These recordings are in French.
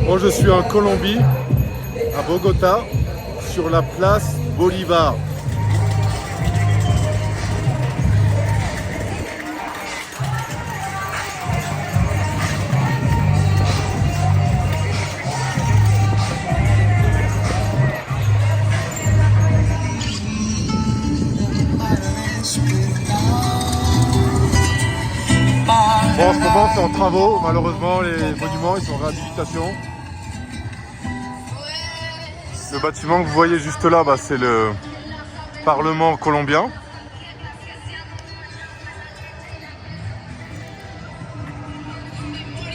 Moi je suis en Colombie, à Bogota, sur la place Bolivar. Bon, en ce moment c'est en travaux, malheureusement les monuments ils sont en réhabilitation. Le bâtiment que vous voyez juste là, c'est le Parlement colombien.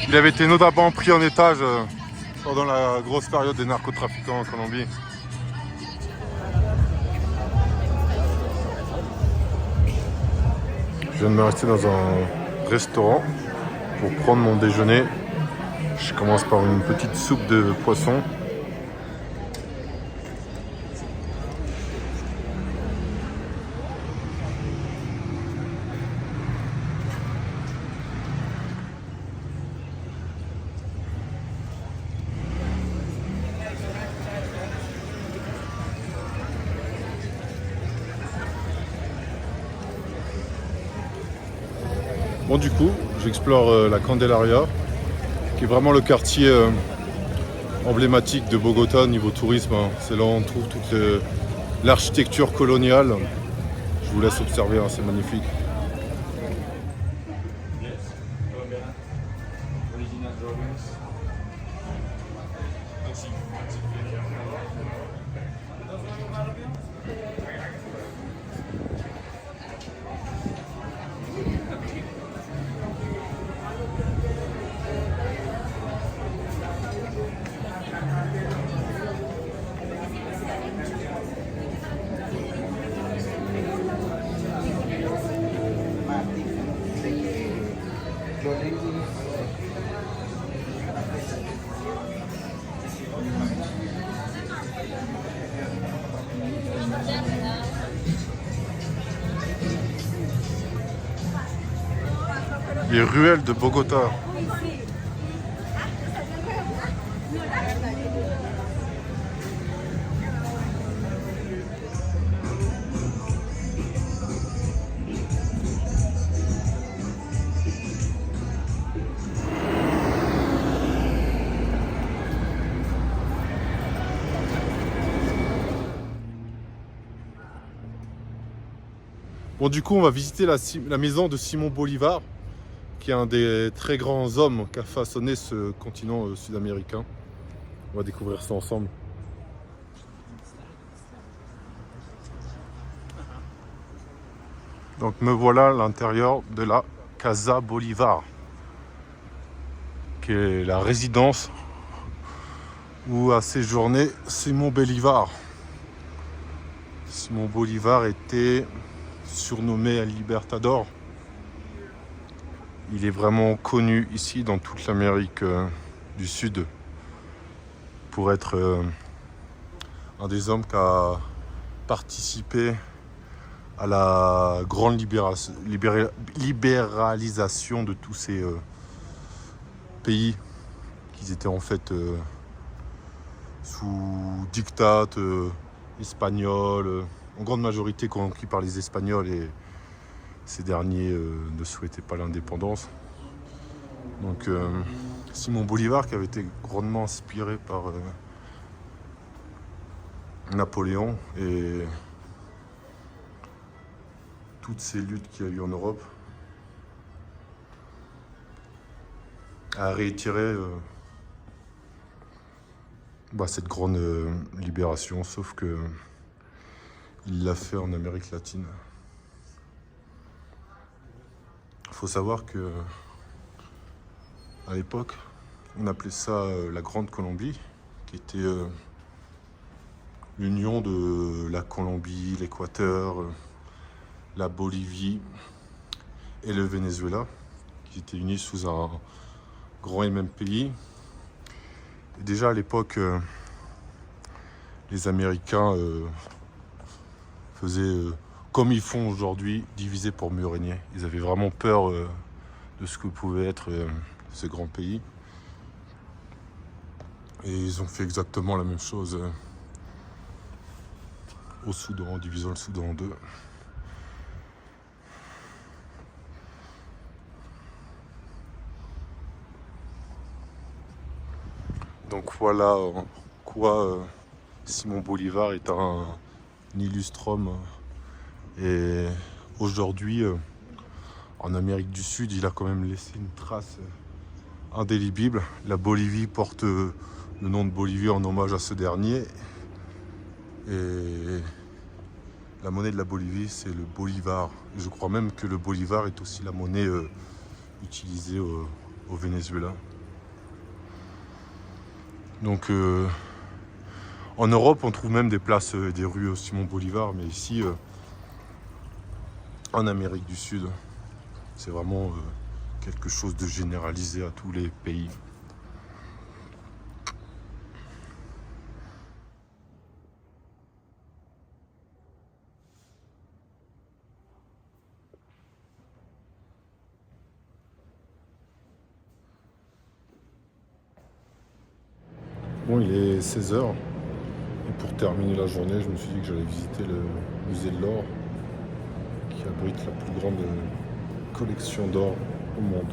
Il avait été notamment pris en otage pendant la grosse période des narcotrafiquants en Colombie. Je viens de me rester dans un restaurant pour prendre mon déjeuner. Je commence par une petite soupe de poisson. Bon, du coup, j'explore la Candelaria, qui est vraiment le quartier emblématique de Bogota au niveau tourisme. C'est là où on trouve toute l'architecture coloniale. Je vous laisse observer, c'est magnifique. Les ruelles de Bogota. Bon, du coup, on va visiter la maison de Simon Bolivar, qui est un des très grands hommes qui a façonné ce continent sud-américain. On va découvrir ça ensemble. Donc me voilà à l'intérieur de la Casa Bolivar, qui est la résidence où a séjourné Simon Bolivar. Simon Bolivar était surnommé El Libertador. Il est vraiment connu ici dans toute l'Amérique du Sud pour être un des hommes qui a participé à la grande libéralisation de tous ces pays qui étaient en fait sous diktat espagnol, en grande majorité conquis par les Espagnols, et ces derniers ne souhaitaient pas l'indépendance. Donc Simon Bolivar, qui avait été grandement inspiré par Napoléon et toutes ces luttes qu'il y a eu en Europe, a réitéré cette grande libération, sauf que il l'a fait en Amérique latine. Il faut savoir que à l'époque, on appelait ça la Grande Colombie, qui était l'union de la Colombie, l'Équateur, la Bolivie et le Venezuela, qui étaient unis sous un grand et même pays. Et déjà à l'époque, les Américains faisaient comme ils font aujourd'hui, diviser pour mieux régner. Ils avaient vraiment peur de ce que pouvait être ce grand pays. Et ils ont fait exactement la même chose au Soudan, en divisant le Soudan en deux. Donc voilà en quoi Simon Bolivar est un illustre homme. Et aujourd'hui, en Amérique du Sud, il a quand même laissé une trace indélébile. La Bolivie porte le nom de Bolivie en hommage à ce dernier. Et la monnaie de la Bolivie, c'est le bolivar. Et je crois même que le bolivar est aussi la monnaie utilisée au Venezuela. Donc en Europe, on trouve même des places et des rues Simon Bolivar, mais ici, en Amérique du Sud, c'est vraiment quelque chose de généralisé à tous les pays. Bon, il est 16h. Et pour terminer la journée, je me suis dit que j'allais visiter le musée de l'or, qui abrite la plus grande collection d'or au monde.